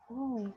Oh.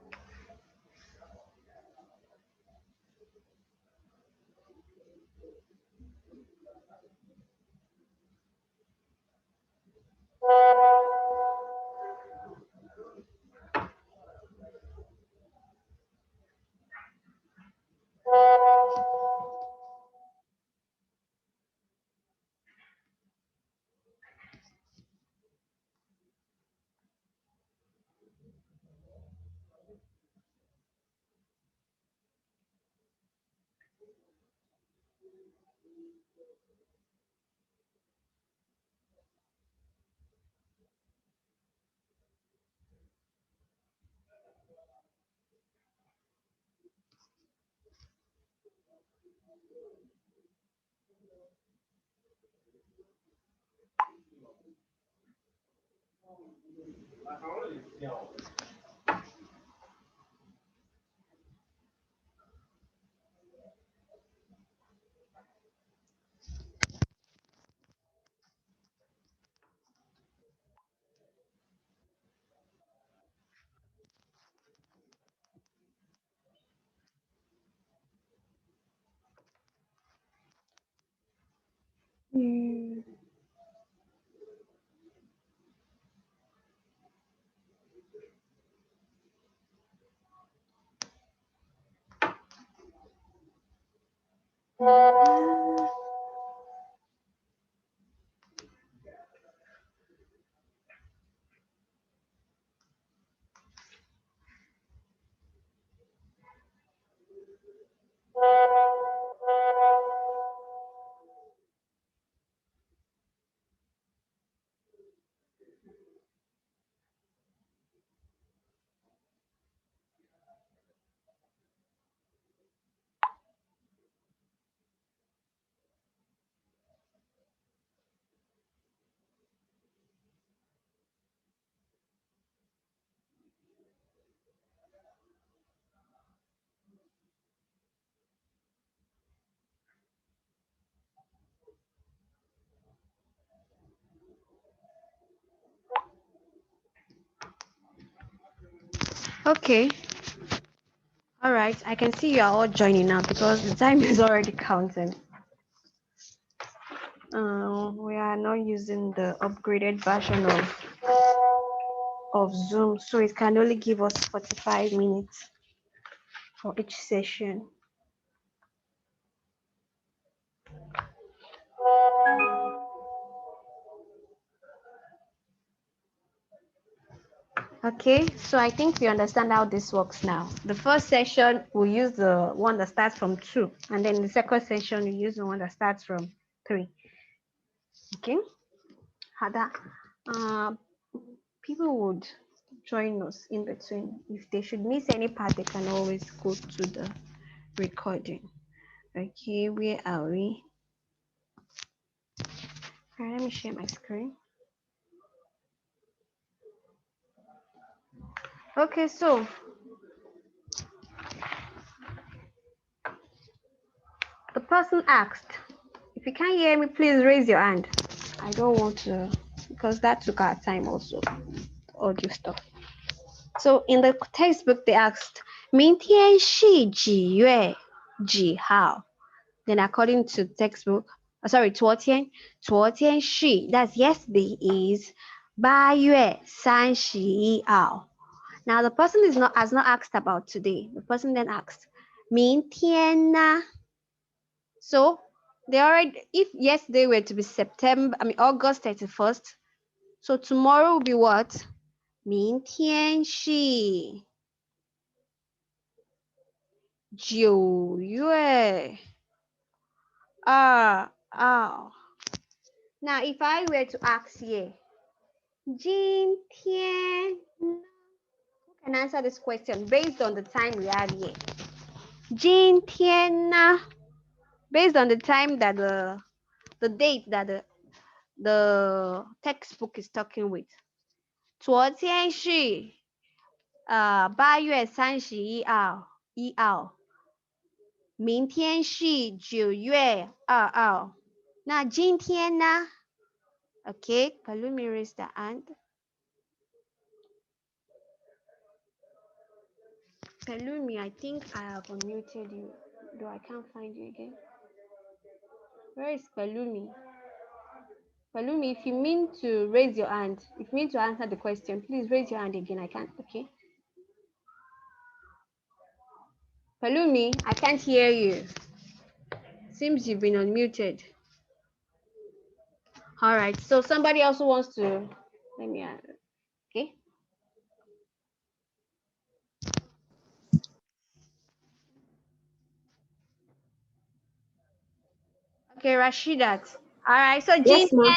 Mm. Okay. All right. I can see you are all joining now because the time is already counting. We are not using the upgraded version of Zoom, so it can only give us 45 minutes for each session. Okay, so I think we understand how this works now. The first session, we'll use the one that starts from 2, and then the second session, we use the one that starts from 3. Okay, Hada, people would join us in between. If they should miss any part, they can always go to the recording. Okay, where are we? All right, let me share my screen. Okay, so the person asked, if you can't hear me, please raise your hand. I don't want to, because that took our time also, audio stuff. So in the textbook, they asked, 明天是几月几号? Then according to textbook, sorry, 昨天是, that's yesterday, is 8月31号. Now the person has not asked about today. The person then asked, 明天呢? So they already, if yesterday were to be August 31st, so tomorrow will be what? 明天是9月2号. Now, if I were to ask here, 今天 who can answer this question based on the time we have here? 今天 based on the time that the date that the textbook is talking with. 昨天是8月31号，明天是9月2号。那今天呢 ？Okay, Palumi raise the hand. Palumi, I think I have unmuted you, though I can't find you again. Where is Palumi? Palumi, if you mean to raise your hand, if you mean to answer the question, please raise your hand again. I can't, okay? Palumi, I can't hear you. Seems you've been unmuted. All right, so somebody else who wants to, let me, okay? Okay, Rashidat. All right, so Yes, ma'am.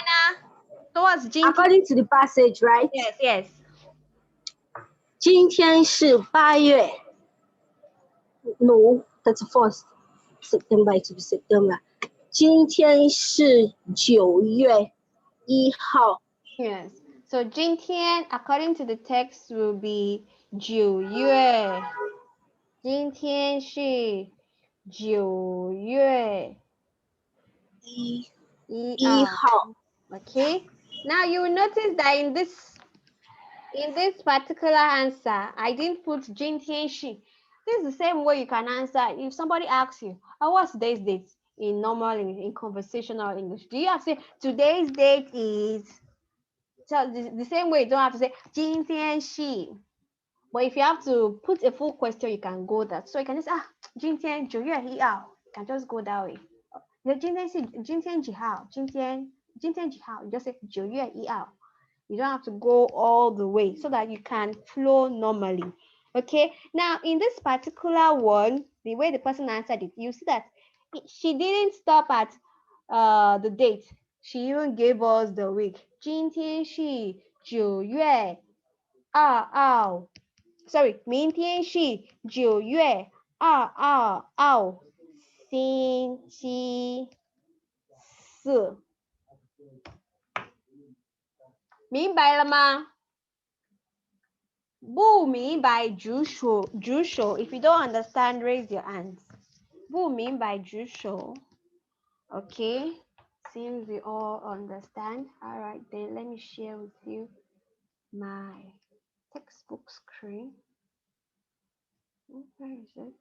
towards Jin. According to the passage, right? Yes, yes. 今天是8月 No, that's first September. It will be September. 今天是9月1号. Yes. So 今天 according to the text will be 9月。今天是9月1号。Okay. Now you will notice that in this particular answer, I didn't put 今天是. This is the same way you can answer if somebody asks you, oh, what's today's date in normal in conversational English? Do you have to say today's date is? So the same way you don't have to say 今天是. But if you have to put a full question, you can go that. So you can just 今天9月1号. You can just go that way. 今天几号? 今天几号? You just say 9月1号. You don't have to go all the way so that you can flow normally. Okay. Now, in this particular one, the way the person answered it, you see that she didn't stop at the date. She even gave us the week. 今天是9月2号. Sorry, 明天是9月2号，星期四。明白了吗？不明白举手。If you don't understand, raise your hands. 不明白举手。Okay, seems we all understand. All right, then let me share with you my textbook screen. Where is it?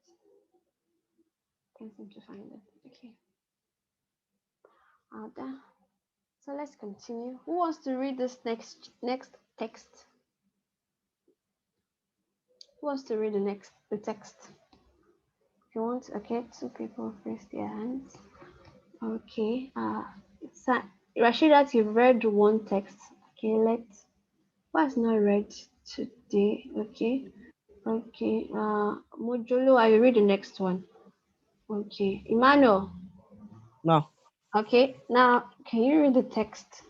Can't seem to find it. Okay. So let's continue. Who wants to read this next text? Who wants to read the text? If you want, okay, 2 people raise their hands. Okay. Rashidat, you've read one text. Okay, what's not read today? Okay. Okay. Mojolo, I will read the next one. Okay. Emmanuel. No. Okay. Now, can you read the text?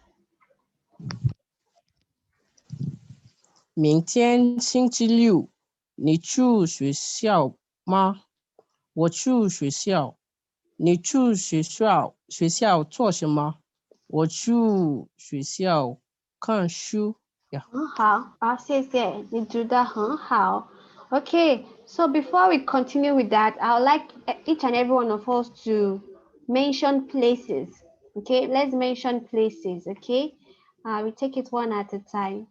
明天星期六，你去学校吗？我去学校。你去学校做什么？我去学校看书。Yeah. 很好，谢谢，你读得很好。Okay, so before we continue with that, I would like each and every one of us to mention places. Okay, let's mention places. Okay, we take it one at a time.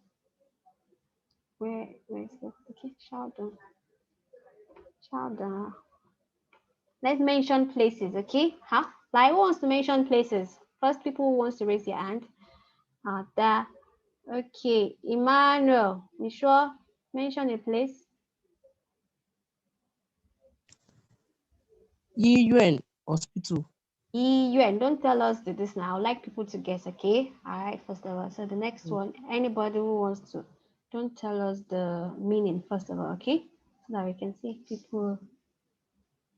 Where is it? Okay, Sheldon. Let's mention places. Okay, like who wants to mention places? First, people who wants to raise your hand. There. Okay, Emmanuel, you sure? Mention a place. 医院 hospital. 医院. Don't tell us this now. I would like people to guess, okay? All right, first of all. So the next one, anybody who wants to, don't tell us the meaning first of all, okay? So that we can see if people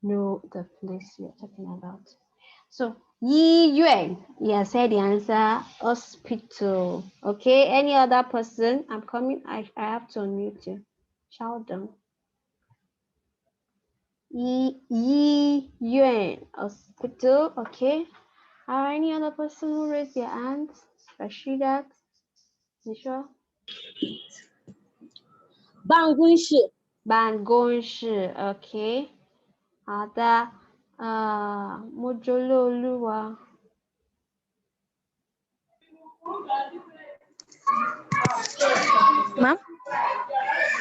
know the place you're talking about. So, Yi Yuan, you said the answer, hospital. Okay, any other person? I'm coming, I have to unmute you. Shout down. Yi Yuan, hospital. Okay. Are any other person who raised their hands? Rashidat, Nisha? 办公室 办公室 OK， 好的，Mojololuwa， Ma'am?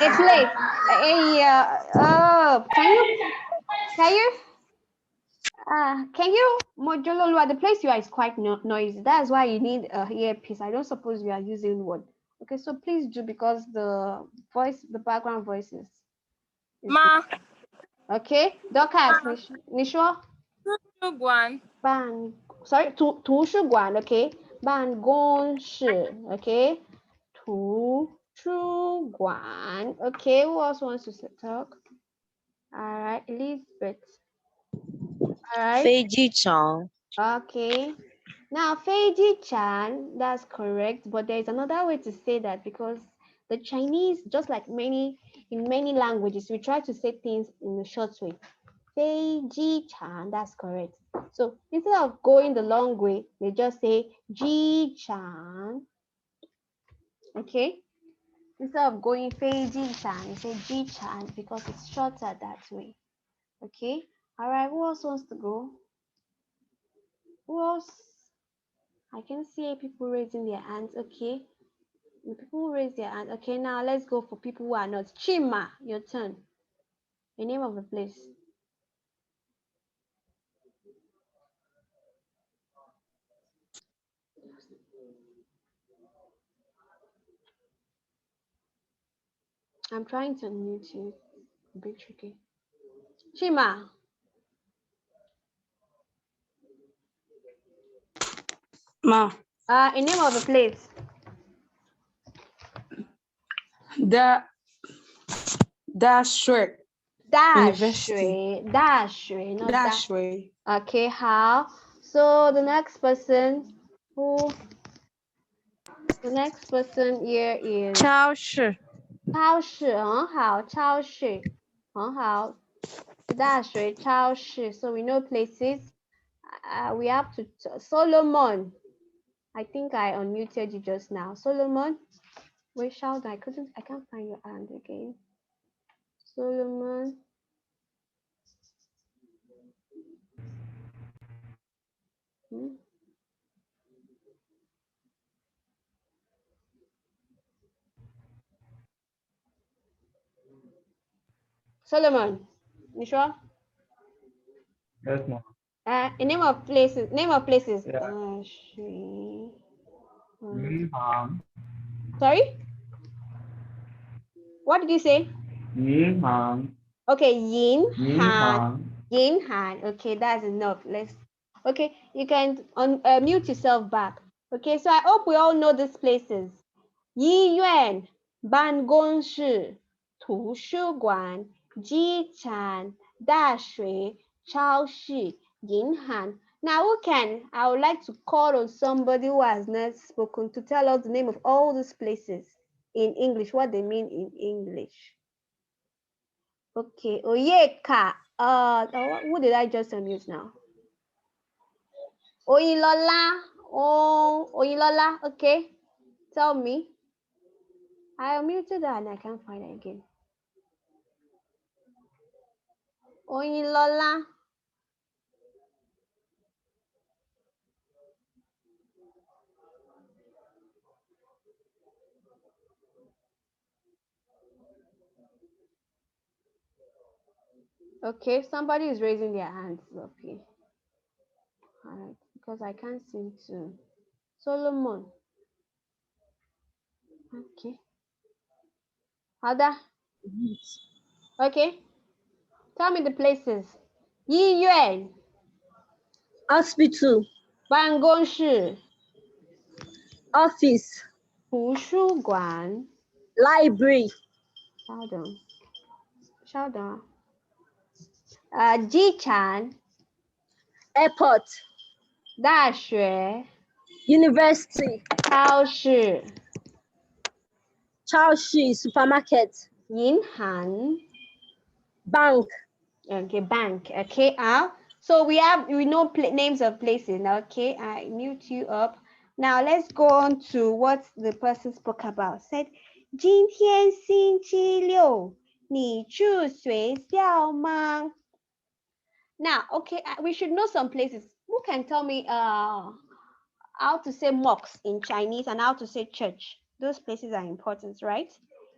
a place, can you, Mojololuwa, the place you are is quite noisy. That's why you need a earpiece. I don't suppose you are using one. Okay, so please do, because the background voices. Ma. Okay, Dorcas, Nishwa? Guan. Sorry, 图书馆 okay, 办公室 okay, 图书馆 okay, who else wants to talk? All right, Elizabeth. All right. 飞机场 Okay. Now, Feiji Chan, that's correct, but there's another way to say that, because the Chinese, just like in many languages, we try to say things in a short way. Feiji Chan, that's correct. So instead of going the long way, they just say Ji Chan. Okay. Instead of going Feiji Chan, you say Ji Chan because it's shorter that way. Okay. All right. Who else wants to go? Who else? I can see people raising their hands. Okay. The people who raise their hands. Okay. Now let's go for people who are not. Chima, your turn. The name of the place. I'm trying to unmute you. A bit tricky. Chima. Ma. A name of the place. Dashway. Dashway. Dashway. Not Dashway. Okay, how? So the next person here is 超市超市，很好，超市，很好。大学超市. So we know places. We have to Solomon. I think I unmuted you just now. Solomon. Wait, shout! I can't find your hand again. Solomon. Solomon, you sure? Yes, ma'am. Name of places. Yeah. Sorry? What did you say? Yinhan. Okay, Yin Han. Yinhan. Yin Han. Okay, that's enough. Okay, you can mute yourself back. Okay, so I hope we all know these places. Yi Yuan, Ban Gong Shi, Tu Shu Guan, Ji Chan, Da Shui, Chao Shi, Yin Han. Now, I would like to call on somebody who has not spoken to tell us the name of all these places in English, what they mean in English. Okay, Oyeka. Who did I just unmute now? Oyilola. Oh, Oyilola. Okay, tell me. I unmuted her and I can't find her again. Oyilola. Okay, somebody is raising their hands up here. All right, because I can't seem to. Solomon. Okay. Ada. Okay. Tell me the places. Yi Yuan. hospital 办公室 office 图书馆 library 稍等。机场 airport, 大学 university, 超市 超市 supermarket, 银行 bank, okay bank okay so we know names of places now. Okay, I mute you up. Now let's go on to what the person spoke about. Said 今天星期六你去学校吗 Now, okay, we should know some places. Who can tell me how to say mosque in Chinese and how to say church? Those places are important, right?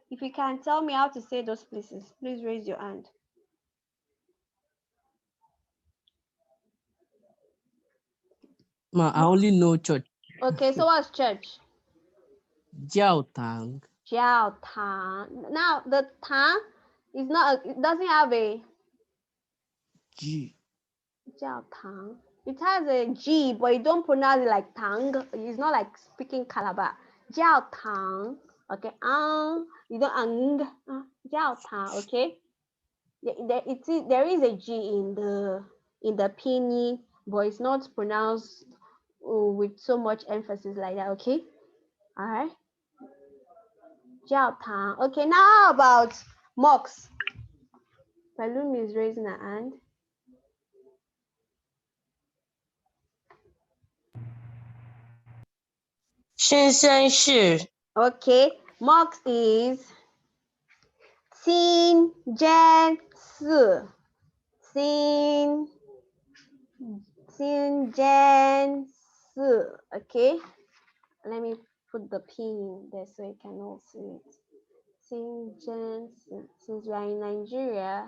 If you can tell me how to say those places, please raise your hand. Ma, I only know church. Okay, so what's church? 教堂. Jiao Tang. Now, the Tang is not, it doesn't have a G. Jiao Tang. It has a G, but you don't pronounce it like Tang. It's not like speaking Calabar. Jiao Tang. Okay, you don't Jiao Tang. Okay, there is a G in the pinyin, but it's not pronounced with so much emphasis like that. Okay, all right. Jiao Tang. Okay, now how about mosques? Palumi is raising her hand. Okay, mosque is Xin Jian Si. Xin Jian Si. Okay, let me put the pin there so you can all see it. Xin Jian Si. Since we are in Nigeria,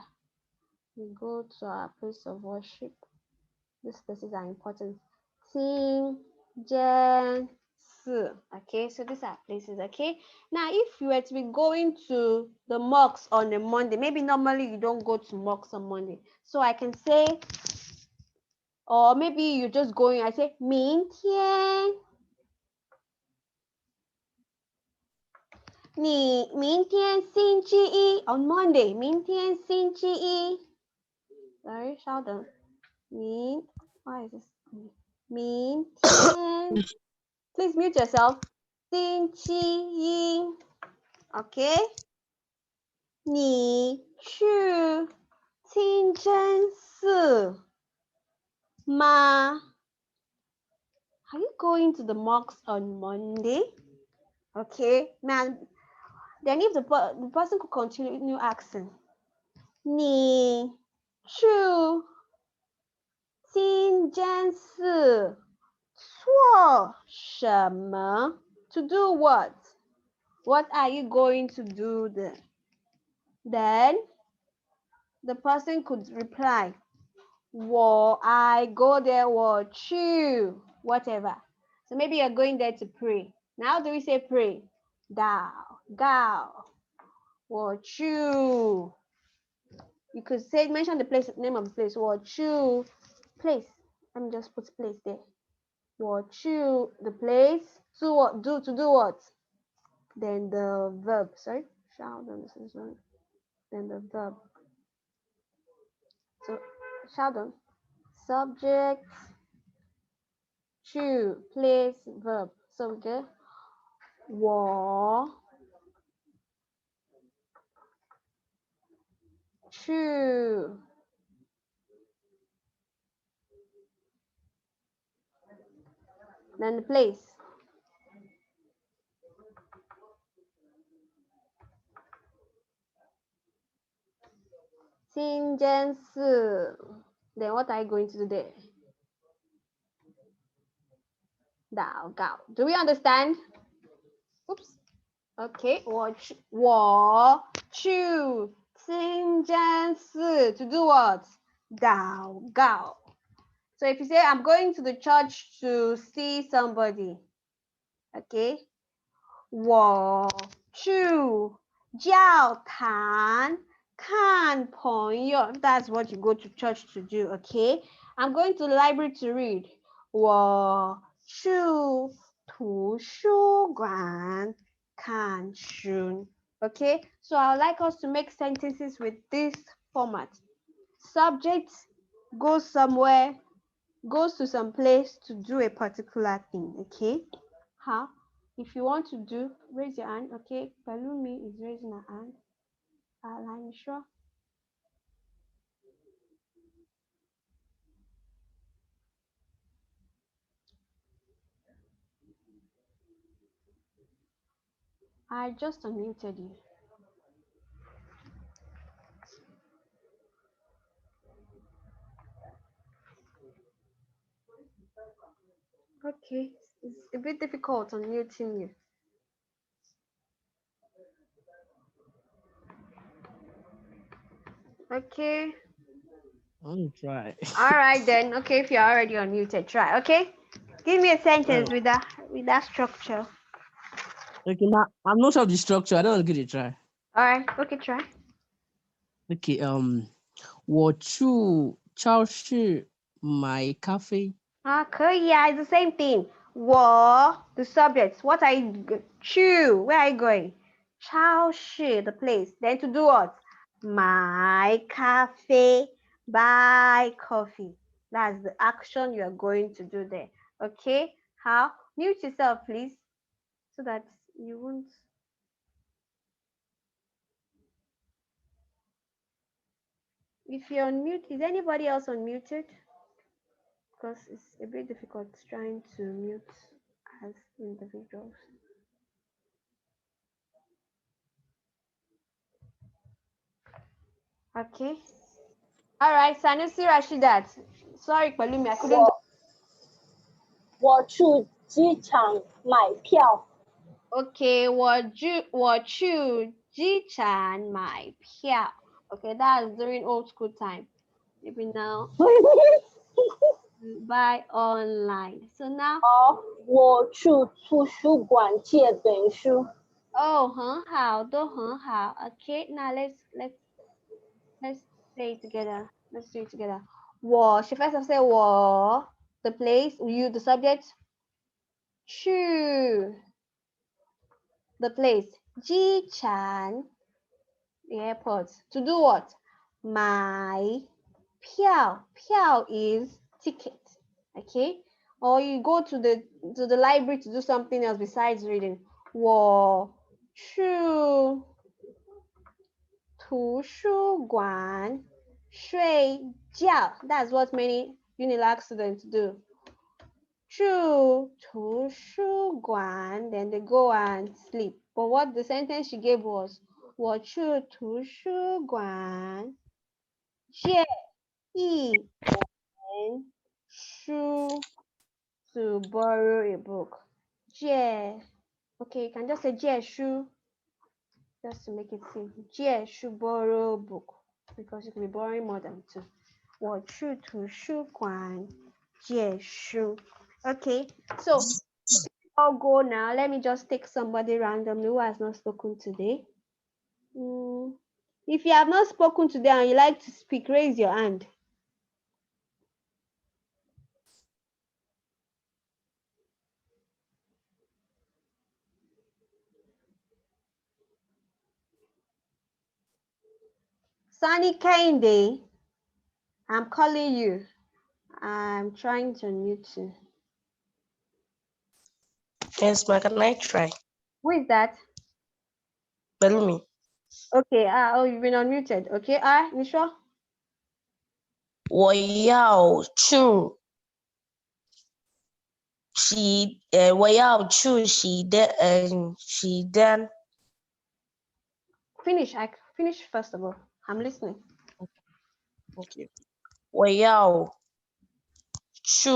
we go to our place of worship. These places are important. Xin Jian Si. Okay, so these are places. Okay, now if you were to be going to the mosque on a Monday, maybe normally you don't go to mosque on Monday, so I can say, or maybe you're just going, I say 明天你明天星期一 on Monday 明天星期一 sorry 稍等 why is this 明天 please mute yourself 星期一 okay 你去清真寺吗 Are you going to the mosque on Monday? Okay, now then if the person could continue asking, 你去清真寺做什么 To do what? What are you going to do there? Then the person could reply, I go there, 我去 whatever. So maybe you're going there to pray. Now do we say pray? 祷告 我去 You could say mention the place name of the place 我去 place. Let me just put place there. 我去 the place to do what? Then the verb. Sorry, then the verb. So Sheldon, subject, 去 place verb. So we get 我去 then the place. Xinjiangsi. Then what are you going to do there? 祷告. Do we understand? Oops. Okay. 我去清真寺 to do what? 祷告. So if you say I'm going to the church to see somebody, okay? 我去教堂看朋友. That's what you go to church to do, okay? I'm going to the library to read. 我去图书馆看书. Okay, so I would like us to make sentences with this format. subject goes somewhere, goes to some place to do a particular thing. Okay. How? If you want to do, raise your hand. Okay. Palumi is raising her hand. I'm sure. I just unmuted you. Okay, it's a bit difficult unmuting you. Okay. I'll try. All right then. Okay, if you're already unmuted, try. Okay. Give me a sentence with that structure. Okay, now I'm not sure of the structure. I don't want to give it a try. All right. Okay, try. Okay, 我去超市买咖啡。Okay, yeah, it's the same thing. The subject. What are you? Chew. Where are you going? 超市, the place. Then to do what? 买咖啡. Buy coffee. That's the action you are going to do there. Okay. How? Mute yourself, please, so that you won't. If you're on mute, is anybody else unmuted? Because it's a bit difficult trying to mute as individuals. Okay. All right, Sanusi Rashidat. Sorry, Palumi, I couldn't. 我去机场买票。 Okay, 我去机场买票. Okay, that's during old school time. Maybe now buy online. So now. 好，我去图书馆借本书。 Oh, 很好，都很好. Okay, now let's say it together. Let's do it together. 我, she first say 我, the place, you, the subject. 去, the place. 机场, the airport. To do what? 买票. 票 is ticket. Okay? Or you go to the library to do something else besides reading. 我去图书馆睡觉. That's what many Unilag students do. 去图书馆, then they go and sleep. But what the sentence she gave was 我去图书馆借一本书 to borrow a book. 借, okay, you can just say 借书 just to make it simple. 借书 borrow book, because you can be borrowing more than two. 我去图书馆借书. Okay, so I'll go now. Let me just take somebody randomly who has not spoken today. If you have not spoken today and you like to speak, raise your hand. Sunny Kende, I'm calling you. I'm trying to unmute you. Yes, ma, can I try? Who is that? Balumi. Okay, oh, you've been unmuted. Okay, Nisha? 我要去洗单. Finish first of all. I'm listening. Okay. 我要去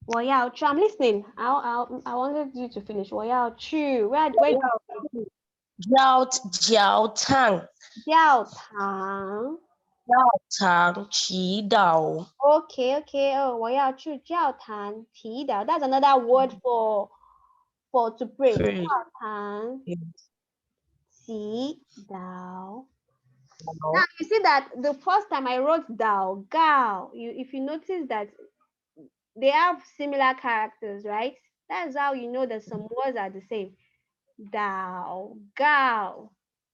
I'm listening. I wanted you to finish. 我要去 where 教堂祈祷. Okay. Oh, 我要去教堂祈祷. That's another word for to pray. Pray. 教堂祈祷. Now you see that the first time I wrote Dao, Gao, if you notice that they have similar characters, right? That's how you know that some words are the same. Dao, Gao.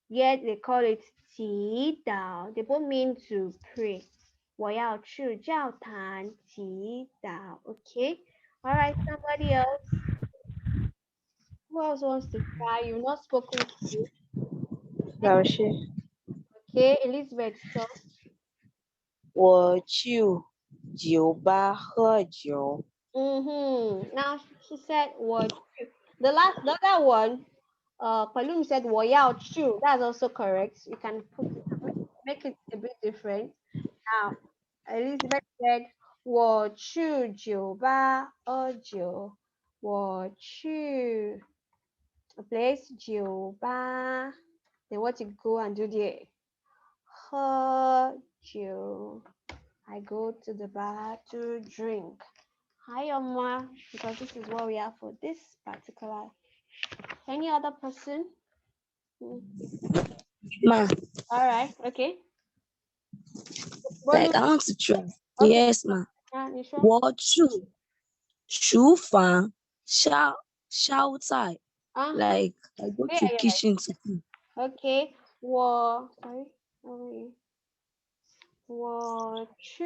yet they call it 祈祷. They both mean to pray. 我要去教堂祈祷. Okay. All right. Somebody else. Who else wants to try? You've not spoken to. 老师， Okay. Elizabeth. So, 我去酒吧喝酒。 Now she said 我去. The other one, Palum said 我要去. That's also correct. You can make it a bit different. Now, Elizabeth said 我去酒吧喝酒. 我去 a place 酒吧. They want to go and do the 喝酒. I go to the bar to drink. Hi, Oma, because this is what we have for this particular. Any other person? Ma, All right, okay. like I want to try. Okay. Yes, ma. Yeah, you sure? 我去厨房烧菜 like I go Yeah, to yeah. kitchen to cook. Okay. 我去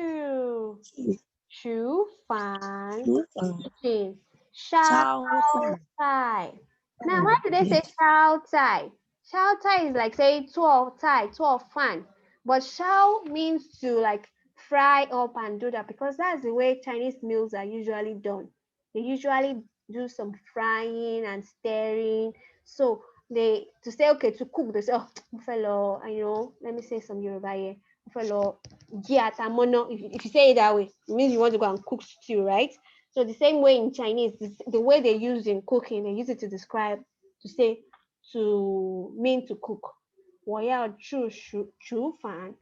厨房厨房 kitchen 烧烧菜 菜. Now, why do they say 烧菜? 烧菜 is like say 做菜, 做饭. But 烧 means to like fry up and do that because that's the way Chinese meals are usually done. They usually do some frying and stirring. So to say okay to cook, they say, oh fellow, you know, let me say some Yoruba here. Fellow, if you say it that way, it means you want to go and cook stew, right? So the same way in Chinese, the way they use in cooking, they use it to describe, to say, to mean to cook. 我要去厨房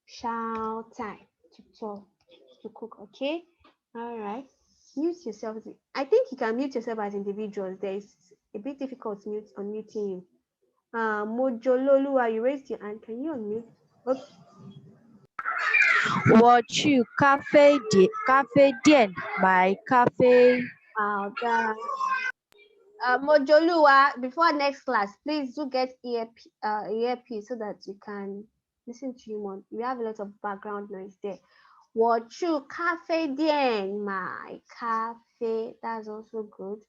烧菜 to cook, okay? All right. Mute yourself. I think you can mute yourself as individuals. There's a bit difficult unmuting you. Mojololua, you raised your hand. Can you unmute? Okay. 我去咖啡店买咖啡。好的。Mojolua, before next class, please do get earpiece so that you can listen to you more. We have a lot of background noise there. 我去咖啡店买咖啡. That's also good.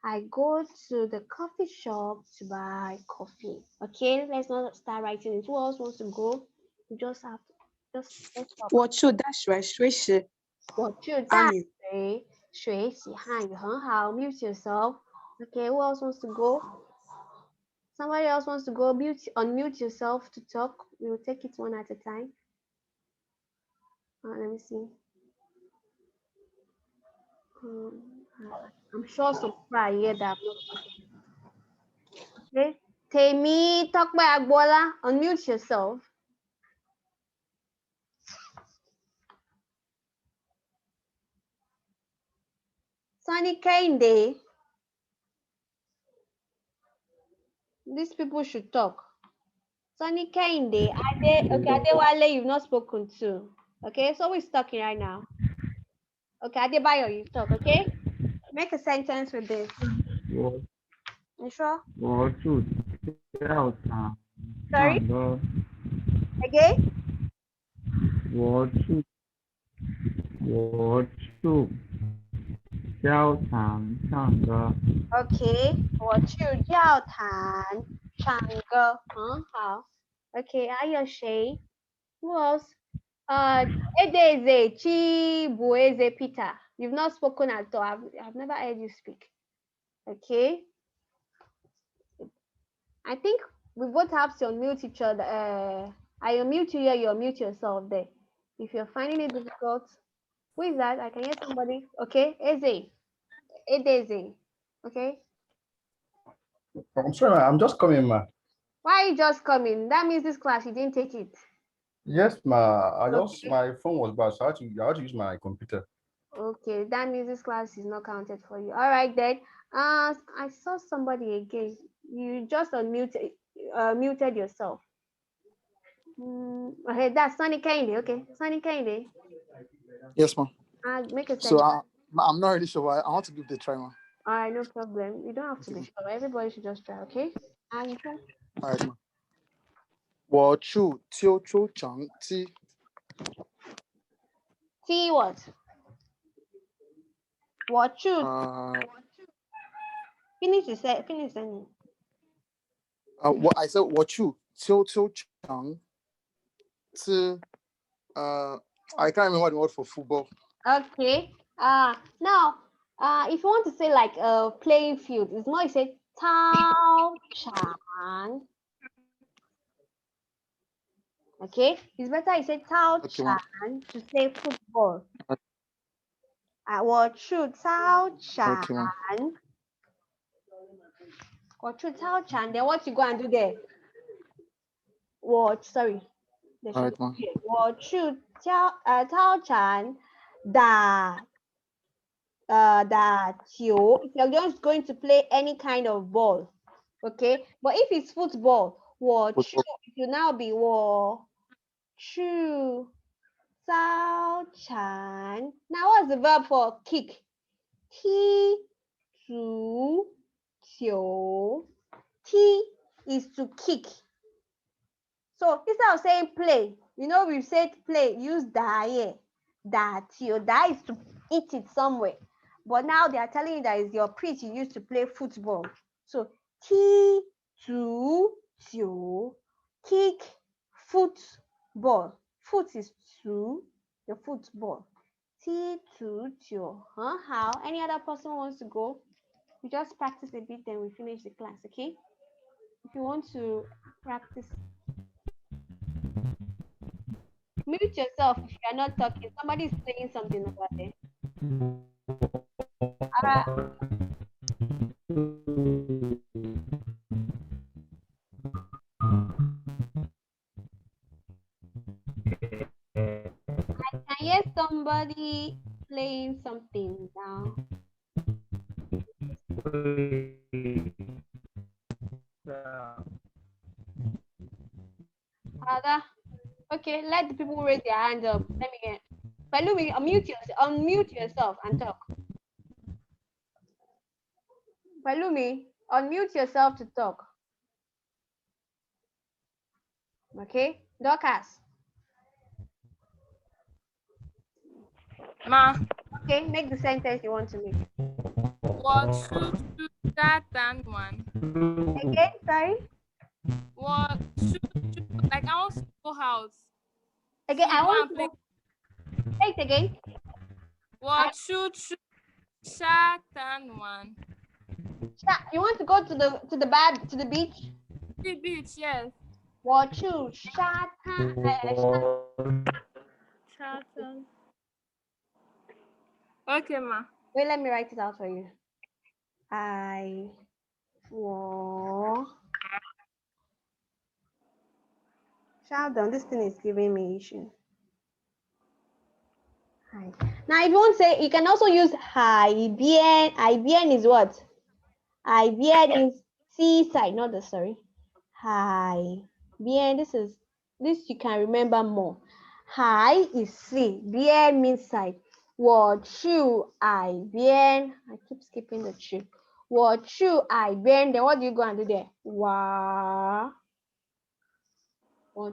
I go to the coffee shop to buy coffee. Okay, let's not start writing it. Who else wants to go? You just have to let's stop. 我去大学学习我去大汉语。学习汉语很好. Mute yourself. Okay, who else wants to go? Somebody else wants to go? Unmute yourself to talk. We will take it one at a time. Let me see. I'm sure some people are here that have not spoken. Okay. Temi Tokbe Agbola, unmute yourself. Sunny Kende. These people should talk. Sunny Kende, Adewale, you've not spoken to. Okay, so we're talking right now. Okay, Adebayo, you talk, okay? Make a sentence with this. 我 You sure? 我住教堂 Sorry? 唱歌， Again? 我去教堂唱歌， Okay. 我去教堂唱歌很好. Okay, Ayoshe. Who else? Edeze Chibueze Peter. You've not spoken at all. I've never heard you speak. Okay. I think we both have to unmute each other. I unmute you here, you unmute yourself there. If you're finding it difficult, who is that? I can hear somebody. Okay, Edeze. Okay. I'm sorry, ma. I'm just coming, ma. Why are you just coming? That means this class you didn't take it. Yes, ma. Okay. My phone was bad, so I had to use my computer. Okay, that means this class is not counted for you. All right then. I saw somebody again. You just unmuted muted yourself. Okay, that's Sunny Candy. Okay, Sunny Candy. Yes, ma'am. Make a So sentence. I'm not really sure why. I want to give the try, ma'am. All right, no problem. You don't have to be sure. Everybody should just try. Okay. And All right, ma'am. 我去秋秋长鸡。 T what? 我去 finish the sentence. I said 我去秋秋长鸡。I can't remember the word for football. Okay. Now, if you want to say like a playing field, it's more you say Tao Chan. Okay, it's better you say Tao Okay, ma'am. Chan to say football. 我去操场 Okay, ma'am. 我去操场 then what you go and do there? Sorry. Alright, ma'am. 我去操场打球. If you're just going to play any kind of ball, okay? But if it's football, 我去 it will now be 我去操场. Now what's the verb for kick? 踢足球. T is to kick. So instead of saying play, we've said play, use da here. Da is to eat it somewhere. But now they are telling you that is your preach you used to play football. So 踢足球, kick, football. Foot is to the football. 踢足球. How? Any other person wants to go? We just practice a bit, then we finish the class, okay? If you want to practice, mute yourself if you are not talking. Somebody is saying something over there. I can hear somebody playing something now. Okay, let the people raise their hands up. Let me get. Palumi, unmute yourself and talk. Palumi, unmute yourself to talk. Okay, Dorcas. Ma. Okay, make the sentence you want to make. What should you that and one? Again, sorry. What should you like? I want to go house. Again, I want to play. Say it again. What should you chat and one? You want to go to the beach? The beach, yes. What should chat? Okay, ma. Wait, let me write it out for you. I will. Shout down. This thing is giving me issue. Hi. Now, if you want to say, you can also use hi bien. Hi bien is what? Hi bien is seaside, not the sorry. Hi bien. This you can remember more. Hi is sea. Bien means side. 我去海边. I keep skipping the 去. 我去海边. Then what do you go and do there? 我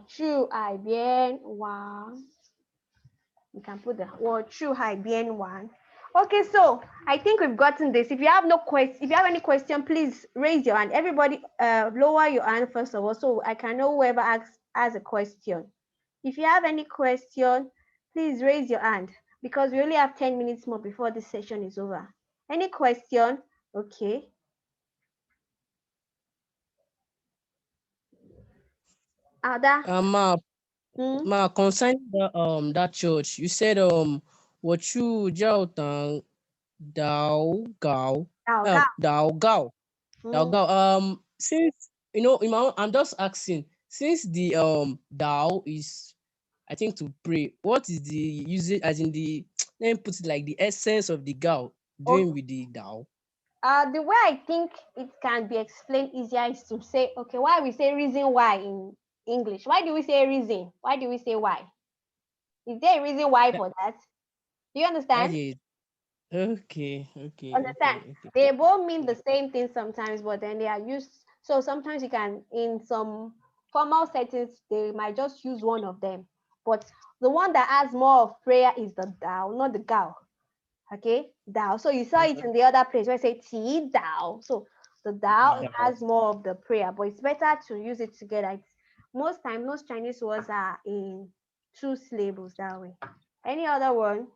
去海边玩. You can put the 我去海边玩. Okay, so I think we've gotten this. If you have any question, please raise your hand. Everybody, lower your hand first of all, so I can know whoever asks a question. If you have any question, please raise your hand because we only have 10 minutes more before this session is over. Any question? Okay. Ada? Ma, concerning that church, you said what you Dao Gao. Since I'm just asking, since the Dao is, I think, to pray, what is the usage, as in the let me put it like the essence of the Gao doing with the Dao? The way I think it can be explained easier is to say, okay, why we say reason why in English? Why do we say reason? Why do we say why? Is there a reason why for that? Do you understand? Okay. Understand? Okay. They both mean the same thing sometimes, but then they are used. So sometimes you can, in some formal settings, they might just use one of them. But the one that has more of prayer is the dao, not the gao. Okay, dao. So you saw it in the other place where I say ti dao. So the dao, it has more of the prayer, but it's better to use it together. It's, most time, most Chinese words are in 2 syllables that way. Any other one?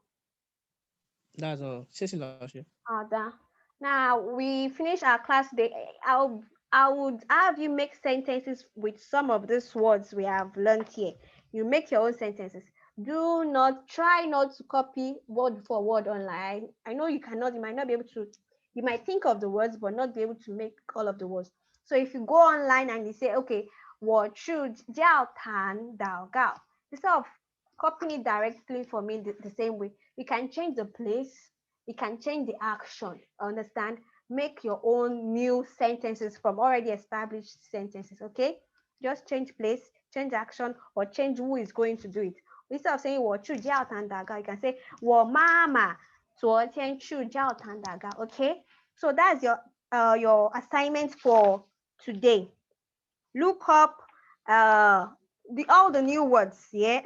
That's all. 谢谢老师. Other. Now we finish our class today. I would have you make sentences with some of these words we have learned here. You make your own sentences. Do not try not to copy word for word online. I know you cannot, you might not be able to, you might think of the words, but not be able to make all of the words. So if you go online and you say, okay, 我去教堂祷告, instead of copying it directly for me the same way, you can change the place, you can change the action, understand? Make your own new sentences from already established sentences, okay? Just change place, change action, or change who is going to do it. Instead of saying 我去教堂祷告, you can say 我妈妈昨天去教堂祷告, okay? So that's your assignment for today. Look up all the new words, yeah?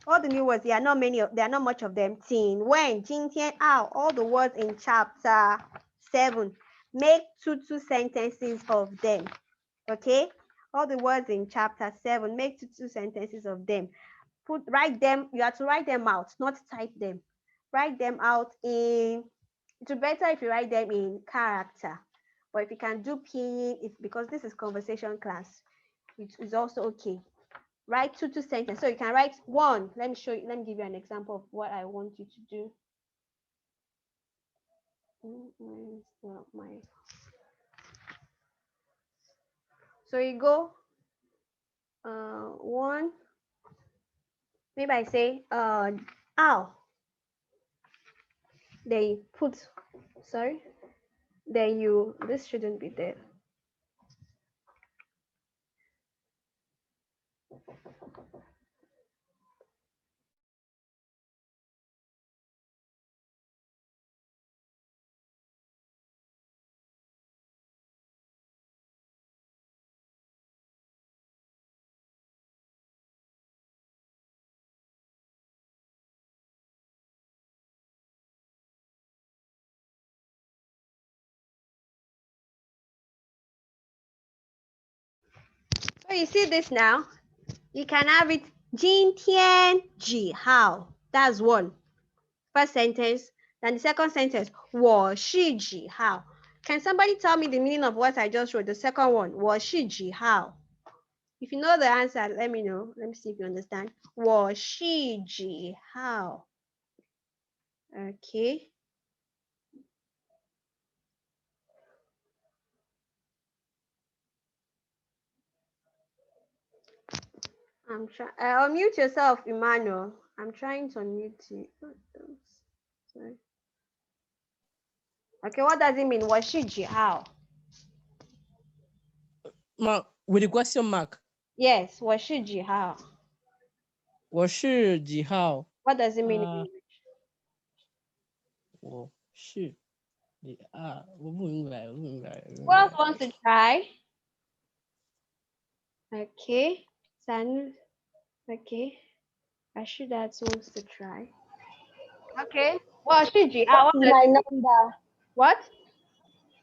All the new words, there are not many, there are not much of them. 今, when, 今天, all the words in chapter 7. Make two sentences of them. Okay? All the words in chapter 7, make two sentences of them. Write them, you have to write them out, not type them. Write them out in, it's better if you write them in character. But if you can do pinyin, because this is conversation class, it is also okay. Write two sentences. So you can write one. Let me show you, let me give you an example of what I want you to do. So you go one, maybe I say ow, then you put, sorry, then you, this shouldn't be there. So you see this now, you can have it 今天几号, that's one. First sentence. Then the second sentence, 我是几号. Can somebody tell me the meaning of what I just wrote? The second one, 我是几号. If you know the answer, let me know. Let me see if you understand. 我是几号. Okay. I'm trying. Unmute yourself, Emmanuel. I'm trying to unmute you. Sorry. Okay, what does it mean? 我是几号? With the question mark. Yes, 我是几号? 我是几号? What does it mean in English? 我是我不明白，我不明白。Who else wants to try? Okay, San. Okay, Rashida wants to try. Okay. Well, Shiji, what is my number? What?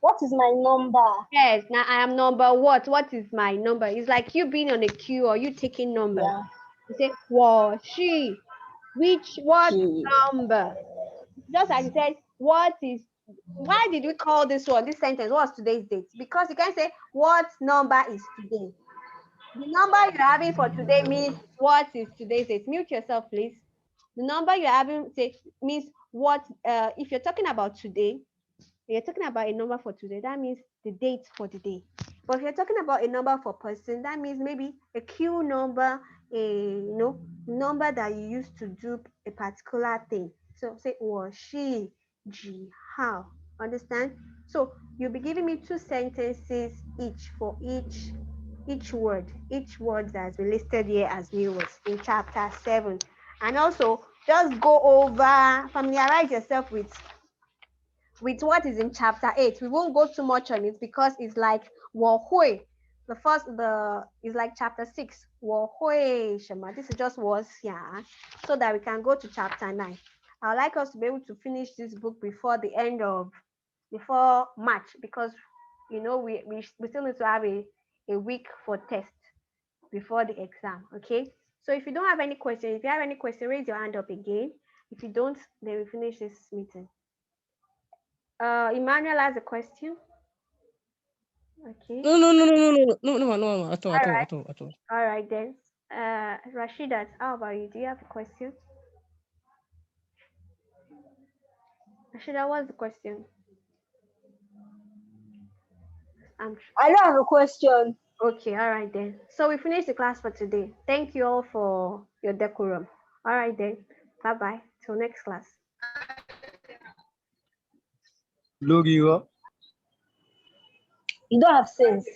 What is my number? Yes, now I am number what? What is my number? It's like you being on a queue or you taking number. Yeah. You say, well, she, what number? Just like you said, what is, why did we call this one, this sentence, what's today's date? Because you can say, what number is today? The number you're having for today means what is today's date. Mute yourself, please. The number you're having means what, if you're talking about today, you're talking about a number for today, that means the date for the day. But if you're talking about a number for person, that means maybe a queue number, a number that you use to do a particular thing. So say 我是几号. Understand? So you'll be giving me two sentences each for each word that's been listed here as new words in chapter 7. And also just go over, familiarize yourself with what is in chapter 8. We won't go too much on it because it's like 我会 The first, is like chapter 6. 我会什么? This is just words here, so that we can go to chapter 9. I would like us to be able to finish this book before March, because we still need to have a week for test before the exam. Okay. So if you don't have any question, if you have any question, raise your hand up again. If you don't, then we finish this meeting. Emmanuel has a question. Okay. No, at all. All right then. Rashidat, how about you? Do you have a question? Rashida, what's the question? I don't have a question. Okay, all right then. So we finished the class for today. Thank you all for your decorum. All right then. Bye-bye. Till next class. You don't have sense.